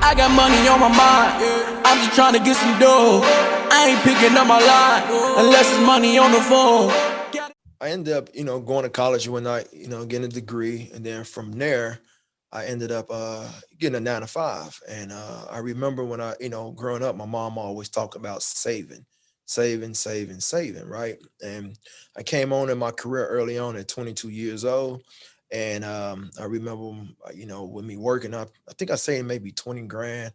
I got money on my mind. I'm just trying to get some dough. I ain't picking up my line unless it's money on the phone. I ended up, going to college one night, getting a degree, and then from there, I ended up getting a 9 to 5. And I remember when growing up, my mom always talked about saving, right? And I came on in my career early on at 22 years old, and I remember, with me working up, I think I saved maybe 20 grand.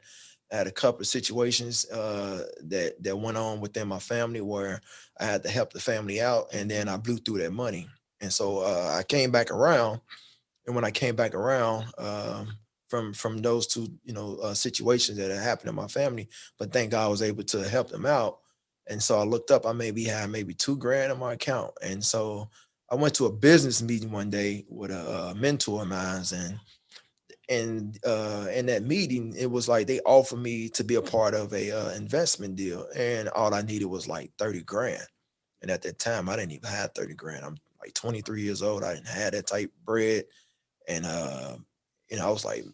I had a couple of situations that went on within my family where I had to help the family out, and then I blew through that money. And so I came back around, and when I came back around from those two, situations that had happened in my family, but thank God I was able to help them out. And so I looked up, I maybe had maybe 2 grand in my account, and so I went to a business meeting one day with a mentor of mine, and in that meeting, it was like they offered me to be a part of a investment deal, and all I needed was like 30 grand. And at that time, I didn't even have 30 grand. I'm like 23 years old. I didn't have that type of bread. And I was like,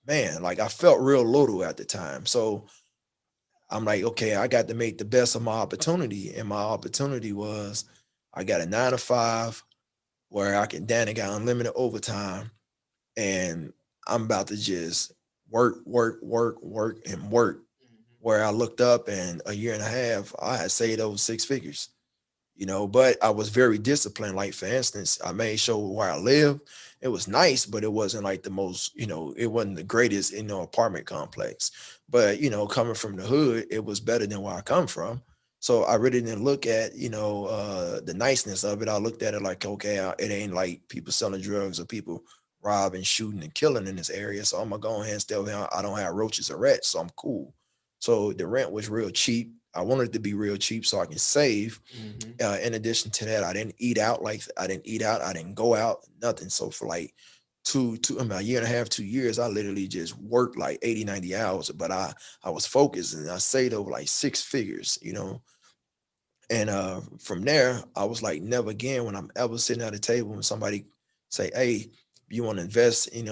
man, like I felt real little at the time. So I'm like, okay, I got to make the best of my opportunity. And my opportunity was I got a 9 to 5 where I can then got unlimited overtime, and I'm about to just work, and work. Where I looked up, and a year and a half, I had saved over 6 figures. But I was very disciplined. Like, for instance, I made sure where I live, it was nice, but it wasn't like the most, it wasn't the greatest, apartment complex. But, coming from the hood, it was better than where I come from. So I really didn't look at, the niceness of it. I looked at it like, okay, it ain't like people selling drugs or people robbing, shooting, and killing in this area. So I'm gonna go ahead and still, I don't have roaches or rats, so I'm cool. So the rent was real cheap. I wanted it to be real cheap so I can save. In addition to that, I didn't eat out. I didn't go out, nothing. So for like a year and a half, 2 years, I literally just worked like 80, 90 hours, but I was focused, and I saved over like 6 figures. And from there, I was like, never again, when I'm ever sitting at a table and somebody say, hey, you want to invest, and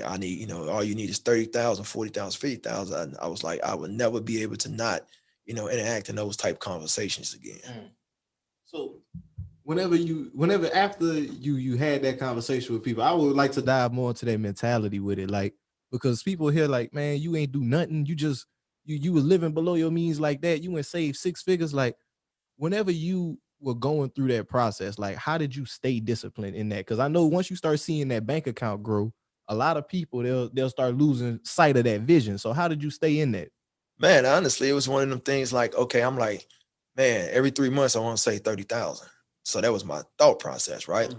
I need, all you need is 30,000, 40,000, 50,000. I was like, I would never be able to not, interact in those type conversations again. So whenever after you had that conversation with people, I would like to dive more into that mentality with it. Like, because people here like, man, you ain't do nothing. You was living below your means like that. You went save 6 figures. Like, whenever you were going through that process, like, how did you stay disciplined in that? Because I know once you start seeing that bank account grow, a lot of people they'll start losing sight of that vision. So how did you stay in that? Man, honestly, it was one of them things like, okay, I'm like, man, every 3 months I want to say 30,000. So that was my thought process, right?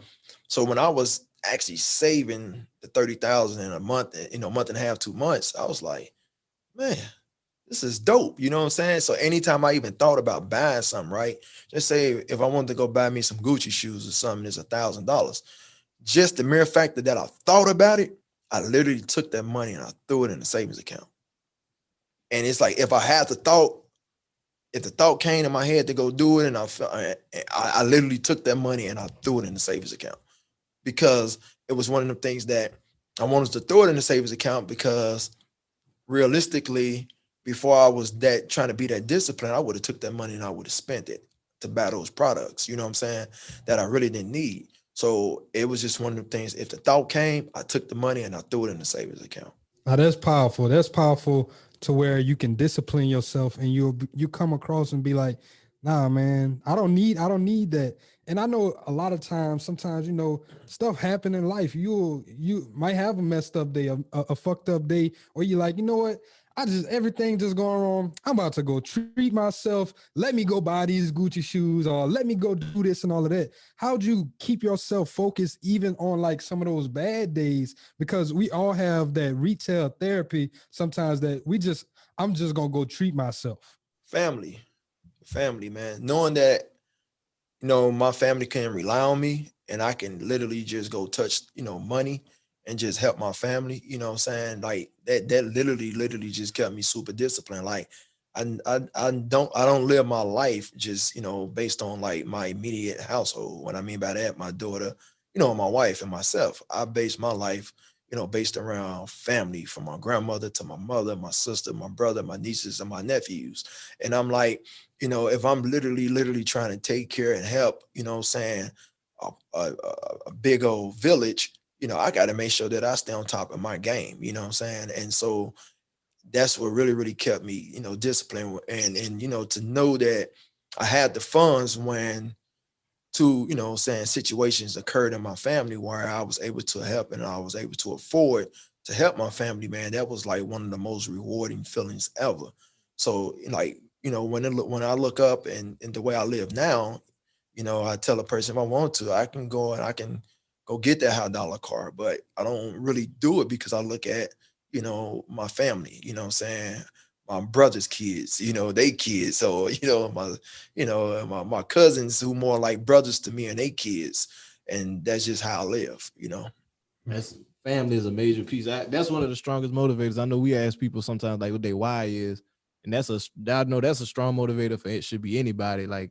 So when I was actually saving the 30,000 in a month, month and a half, 2 months, I was like, man, this is dope. You know what I'm saying? So anytime I even thought about buying something, right? Just say if I wanted to go buy me some Gucci shoes or something, it's $1,000. Just the mere fact that I thought about it, I literally took that money and I threw it in the savings account. And it's like if the thought came in my head to go do it, and I literally took that money and I threw it in the savings account, because it was one of the things that I wanted to throw it in the savings account, because realistically, before I was that trying to be that disciplined, I would have took that money and I would have spent it to buy those products, you know what I'm saying, that I really didn't need. So it was just one of the things. If the thought came, I took the money and I threw it in the savings account. Now that's powerful. That's powerful to where you can discipline yourself and you come across and be like, nah, man, I don't need that. And I know a lot of times, sometimes, stuff happen in life. You might have a messed up day, a fucked up day, or you like, you know what? Everything just going wrong. I'm about to go treat myself. Let me go buy these Gucci shoes, or let me go do this and all of that. How'd you keep yourself focused even on like some of those bad days? Because we all have that retail therapy sometimes that I'm just gonna go treat myself. Family, man. Knowing that, my family can rely on me, and I can literally just go touch, money and just help my family, you know what I'm saying? Like that literally just kept me super disciplined. Like I don't live my life just, based on like my immediate household. What I mean by that, my daughter, my wife and myself. I base my life, based around family, from my grandmother to my mother, my sister, my brother, my nieces, and my nephews. And I'm like, if I'm literally trying to take care and help, saying a big old village, I got to make sure that I stay on top of my game, I'm saying? And so that's what really kept me, disciplined, and to know that I had the funds when two, saying situations occurred in my family where I was able to help and I was able to afford to help my family, man. That was like one of the most rewarding feelings ever. So like, when I look up and the way I live now, I tell a person, if I want to, I can go and I can go get that $100 car, but I don't really do it because I look at, my family, what I'm saying, my brother's kids, they kids. So, my cousins who more like brothers to me and they kids. And that's just how I live. That's family is a major piece. That's one of the strongest motivators. I know we ask people sometimes like what their why is, and I know that's a strong motivator for it. Should be anybody. Like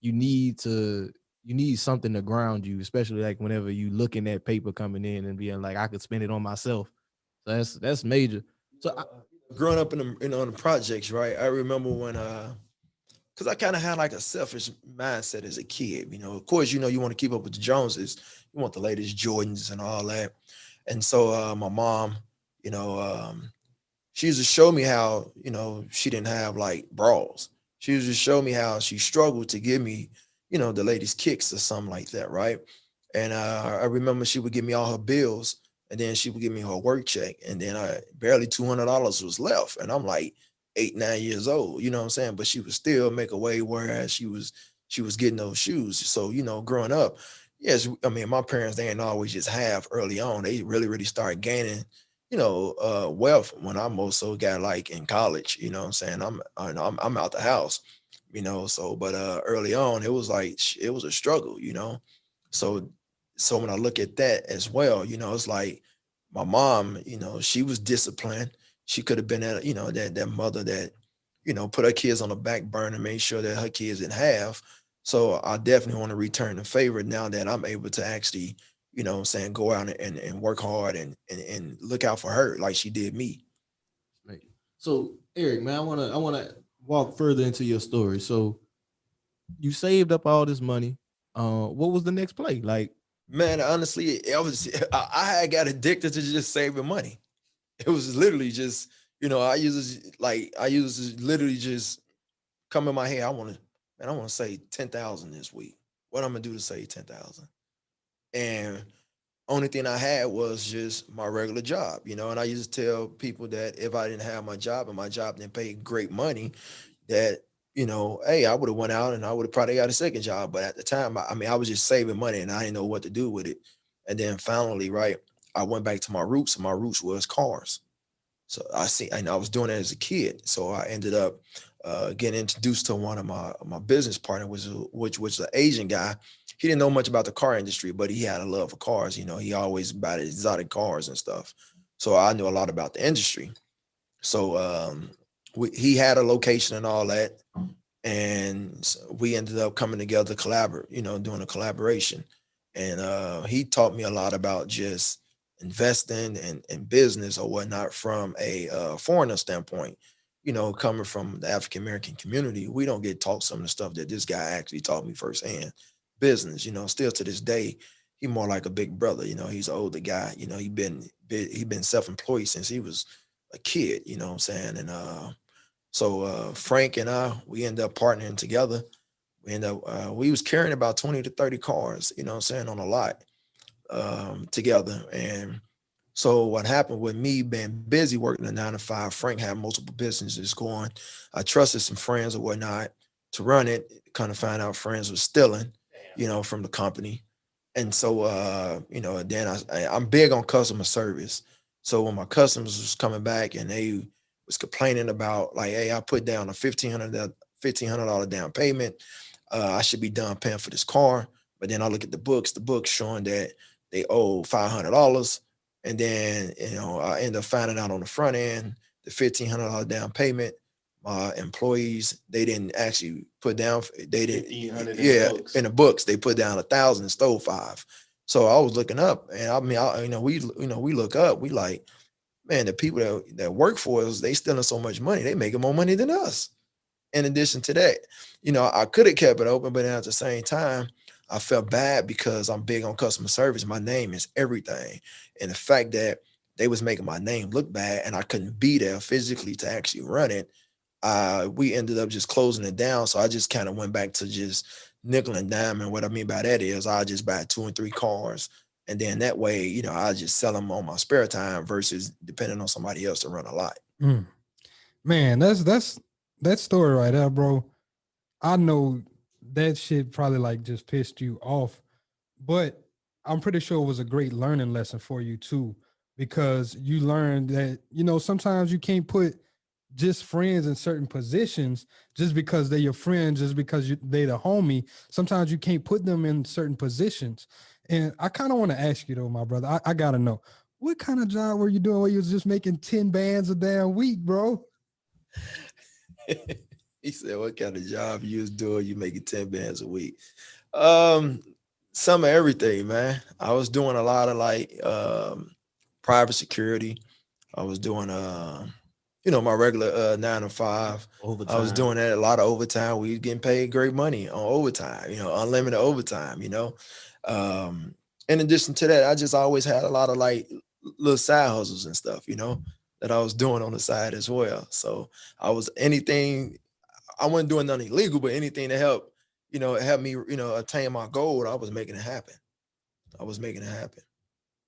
you need to you need something to ground you, especially like whenever you looking at paper coming in and being like, I could spend it on myself. So that's major. So Growing up in the projects, right? I remember when because I kind of had like a selfish mindset as a kid. Of course, you want to keep up with the Joneses, you want the latest Jordans and all that. And so my mom, you know, um, she used to show me how, she didn't have like bras. She used to show me how she struggled to give me, the latest kicks or something like that, right? And I remember she would give me all her bills, and then she would give me her work check, and then I barely $200 was left, and I'm like 8, 9 years old, you know what I'm saying? But she would still make a way, whereas she was getting those shoes. So growing up, yes, I mean my parents, they didn't always just have early on. They really started gaining wealth when I'm also got like in college, what I'm saying? I'm out the house, so but early on it was like it was a struggle, So so when I look at that as well, it's like my mom, she was disciplined. She could have been that mother that, put her kids on the back burner, made sure that her kids didn't have. So I definitely want to return the favor now that I'm able to actually, what I'm saying, go out and work hard and look out for her like she did me. right. So Eric, man, I wanna walk further into your story. So you saved up all this money. What was the next play? Like, Man, honestly, I had got addicted to just saving money. It was literally just, I used to literally just come in my head. I want to save 10,000 this week. What I'm gonna do to save 10,000? And only thing I had was just my regular job, and I used to tell people that if I didn't have my job and my job didn't pay great money, that hey, I would have went out and I would have probably got a second job. But at the time, I mean, I was just saving money and I didn't know what to do with it. And then finally, right, I went back to my roots, and my roots was cars. So and I was doing it as a kid. So I ended up getting introduced to one of my business partner, which was an Asian guy. He didn't know much about the car industry, but he had a love for cars. He always bought exotic cars and stuff. So I knew a lot about the industry. So he had a location and all that, and we ended up coming together, doing a collaboration. And he taught me a lot about just investing and business or whatnot from a foreigner standpoint. Coming from the African American community, we don't get taught some of the stuff that this guy actually taught me firsthand. Business, still to this day, he more like a big brother. He's an older guy. He been self-employed since he was a kid. What I'm saying? And so Frank and I, we ended up partnering together. We was carrying about 20 to 30 cars, what I'm saying, on a lot together. And so what happened with me being busy working a 9 to 5, Frank had multiple businesses going. I trusted some friends or whatnot to run it. Kind of find out friends were stealing, from the company. And so then I'm big on customer service. So when my customers was coming back and they was complaining about like, hey, I put down a $1,500 down payment. I should be done paying for this car. But then I look at the books showing that they owe $500. And then, I end up finding out on the front end, the $1,500 down payment, my employees, they didn't actually put down, they didn't, 1,500 in the yeah, books. in the books, they put down 1,000 and stole five. So I was looking up, and I mean, we look up, we like, man, the people that work for us, they stealing so much money, they making more money than us. In addition to that, I could have kept it open, but then at the same time, I felt bad because I'm big on customer service. My name is everything. And the fact that they was making my name look bad and I couldn't be there physically to actually run it, we ended up just closing it down. So I just kind of went back to just nickel and dime. And what I mean by that is I just buy 2 and 3 cars. And then that way, I just sell them on my spare time versus depending on somebody else to run a lot. Mm. Man, that's that story right there, bro. I know that shit probably like just pissed you off, but I'm pretty sure it was a great learning lesson for you too, because you learned that, sometimes you can't put just friends in certain positions just because they're your friend, just because they the homie. Sometimes you can't put them in certain positions. And I kind of want to ask you though, my brother, I gotta know, what kind of job were you doing where you was just making 10 bands a damn week, bro? He said, "What kind of job you was doing? You making 10 bands a week?" Um, some of everything, man. I was doing a lot of like private security. I was doing my regular 9 to 5. I was Overtime. doing that a lot of overtime. We was getting paid great money on overtime, unlimited overtime. Um, in addition to that, I just always had a lot of like little side hustles and stuff, that I was doing on the side as well. So I was anything, I wasn't doing nothing illegal, but anything to help me, attain my goal, I was making it happen. I was making it happen.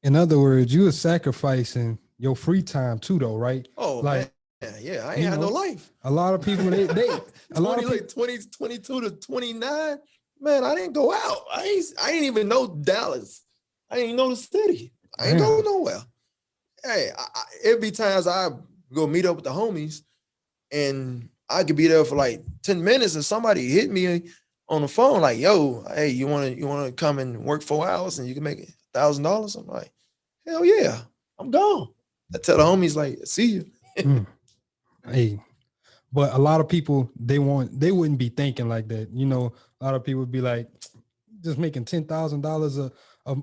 In other words, you were sacrificing your free time too, though, right? Oh Like, man, yeah, I ain't had you no know, life. a lot of people they a lot 20, of like people 20, 22 to 29. Man, I didn't go out. I ain't even know Dallas. I didn't even know the city. I ain't go damn. nowhere. Hey, it'd be times I go meet up with the homies and I could be there for like 10 minutes and somebody hit me on the phone like, yo, hey, you wanna come and work 4 hours and you can make $1,000? I'm like, hell yeah, I'm gone. I tell the homies like, see you. Mm, hey, but a lot of people they wouldn't be thinking like that. A lot of people would be like, just making $10,000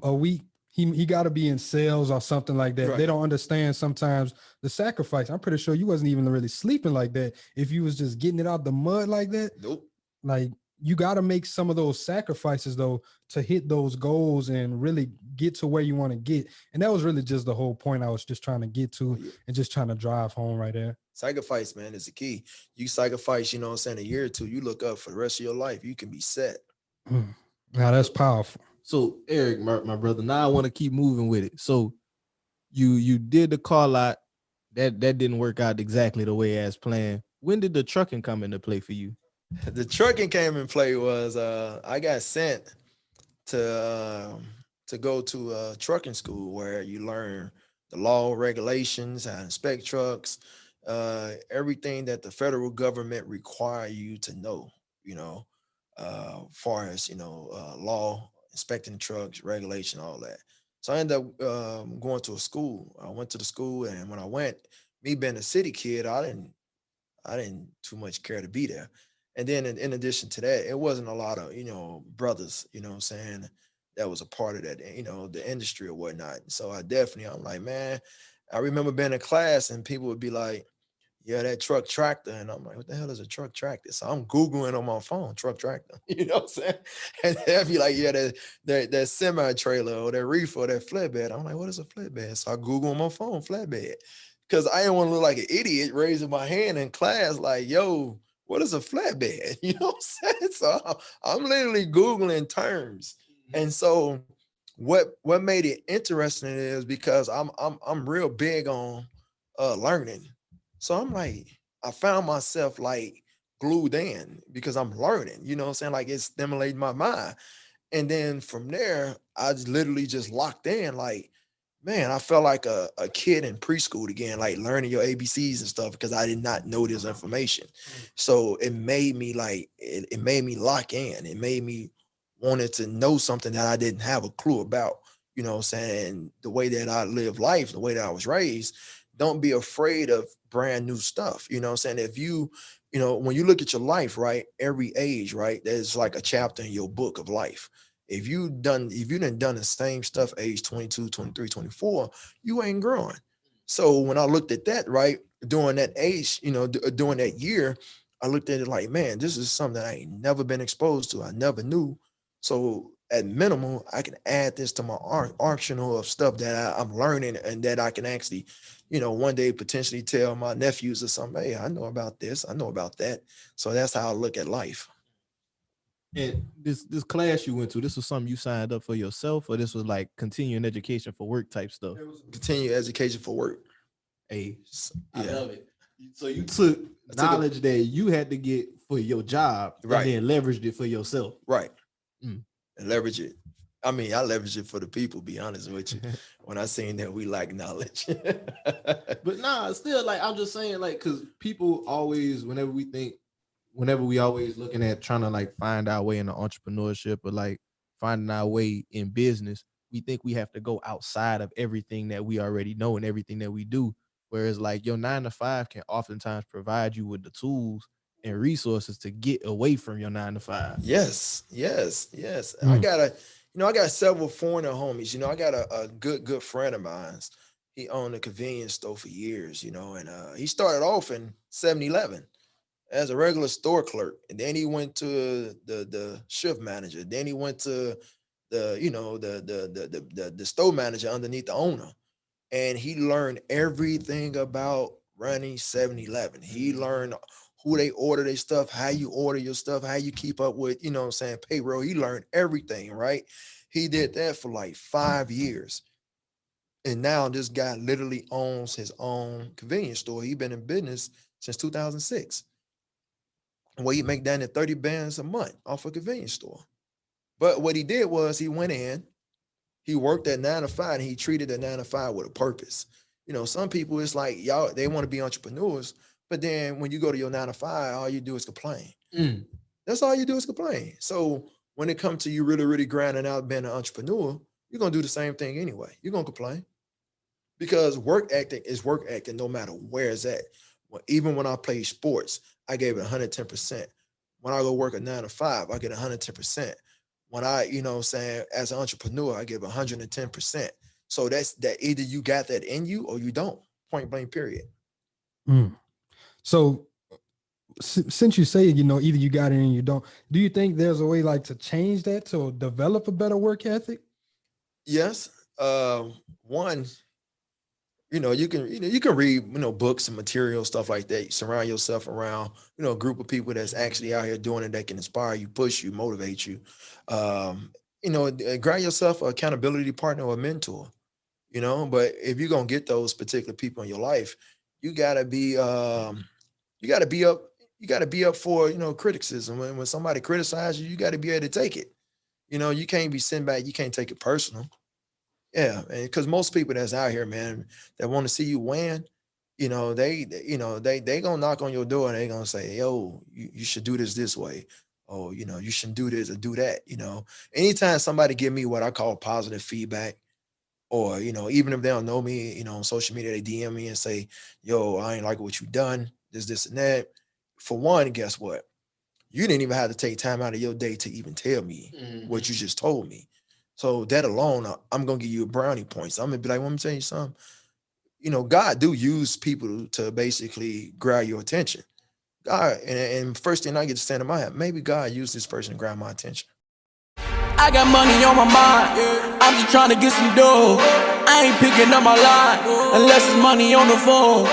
a week. He got to be in sales or something like that. They Right. don't understand sometimes the sacrifice. I'm pretty sure you wasn't even really sleeping like that if you was just getting it out the mud like that. Nope. Like, you got to make some of those sacrifices though to hit those goals and really get to where you want to get. And that was really just the whole point I was just trying to get Oh to yeah. and just trying to drive home right there. Sacrifice, man, is the key. You sacrifice, what I'm saying, a year or two, you look up for the rest of your life, you can be set. Mm. Now that's powerful. So Eric, my brother, now I want to keep moving with it. So you did the car lot. That didn't work out exactly the way as planned. When did the trucking come into play for you? The trucking came in play was I got sent to go to a trucking school where you learn the law, regulations, how to inspect trucks, everything that the federal government require you to know, far as law, inspecting trucks, regulation, all that. So I ended up going to a school. I went to the school, and when I went, me being a city kid, I didn't too much care to be there. And then in addition to that, it wasn't a lot of, brothers, what I'm saying, that was a part of that, the industry or whatnot. So I'm like, man, I remember being in class and people would be like, yeah, that truck tractor. And I'm like, what the hell is a truck tractor? So I'm Googling on my phone, truck tractor. You know what I'm saying? And they'd be like, yeah, that semi trailer or that reefer or that flatbed. I'm like, what is a flatbed? So I Google on my phone, flatbed. Because I didn't want to look like an idiot raising my hand in class, like, yo, what is a flatbed? You know what I'm saying? So I'm literally Googling terms. And so what made it interesting is because I'm real big on learning. So I'm like, I found myself like glued in because I'm learning, you know what I'm saying? Like it's stimulating my mind. And then from there, I just literally just locked in. Like, man, I felt like a kid in preschool again, like learning your ABCs and stuff because I did not know this information. So it made me like, it made me lock in. It made me wanted to know something that I didn't have a clue about, what I'm saying? The way that I live life, the way that I was raised, don't be afraid of brand new stuff. You know what I'm saying? If when you look at your life, right, every age, right, there's like a chapter in your book of life. If you done the same stuff age 22, 23, 24, you ain't growing. So when I looked at that, right, during that age, during that year, I looked at it like, man, this is something that I ain't never been exposed to. I never knew. So at minimum, I can add this to my arsenal of stuff that I'm learning and that I can actually, one day potentially tell my nephews or something, hey, I know about this, I know about that. So that's how I look at life. And this class you went to, this was something you signed up for yourself, or this was like continuing education for work type stuff? It was continued education for work. Hey, I Yeah. love it. So you took knowledge that you had to get for your job, Right. and then leveraged it for yourself. Right. And leverage it. I mean, I leverage it for the people, be honest with you. When I seen that we lack knowledge. But nah, still, like, I'm just saying, like, because people always, whenever we always looking at trying to like find our way in the entrepreneurship or like finding our way in business, we think we have to go outside of everything that we already know and everything that we do. Whereas like your 9 to 5 can oftentimes provide you with the tools and resources to get away from your 9 to 5. Yes. I got several foreigner homies. I got a good friend of mine. He owned a convenience store for years, and he started off in 7-Eleven as a regular store clerk. And then he went to the shift manager. Then he went to the store manager underneath the owner. And he learned everything about running 7-Eleven. He learned who they order their stuff, how you order your stuff, how you keep up with, payroll. He learned everything, right? He did that for like 5 years. And now this guy literally owns his own convenience store. He's been in business since 2006. Where he make down to 30 bands a month off a convenience store. But what he did was he went in, he worked at 9 to 5, and he treated the 9 to 5 with a purpose. Some people, it's like y'all, they want to be entrepreneurs, but then when you go to your 9 to 5, all you do is complain. That's all you do is complain. So when it comes to you really, really grinding out being an entrepreneur, you're gonna do the same thing anyway. You're gonna complain. Because work ethic is work ethic no matter where it's at. Even when I play sports, I gave it 110%. When I go work a 9 to 5, I get 110%. When I, as an entrepreneur, I give 110%. So that's that either you got that in you or you don't. Point blank, period. So since you say, either you got it and you don't, do you think there's a way like to change that to develop a better work ethic? Yes. One, you can read, books and material, stuff like that. You surround yourself around, a group of people that's actually out here doing it that can inspire you, push you, motivate you. Grab yourself an accountability partner or a mentor, but if you're going to get those particular people in your life, you gotta be up for, criticism. When somebody criticizes you, you got to be able to take it. You can't be sitting back. You can't take it personal. Yeah, because most people that's out here, man, that want to see you win, they gonna knock on your door and they gonna say, yo, you should do this way. Oh, you shouldn't do this or do that. Anytime somebody give me what I call positive feedback, or even if they don't know me, on social media, they DM me and say, yo, I ain't like what you done, this and that. For one, guess what? You didn't even have to take time out of your day to even tell me what you just told me. So that alone, I'm gonna give you brownie points. I'm gonna be like, let me tell you something. God do use people to basically grab your attention. God, and first thing I get to stand in my head, maybe God used this person to grab my attention. I got money on my mind. I'm just trying to get some dough. I ain't picking up my line unless it's money on the phone.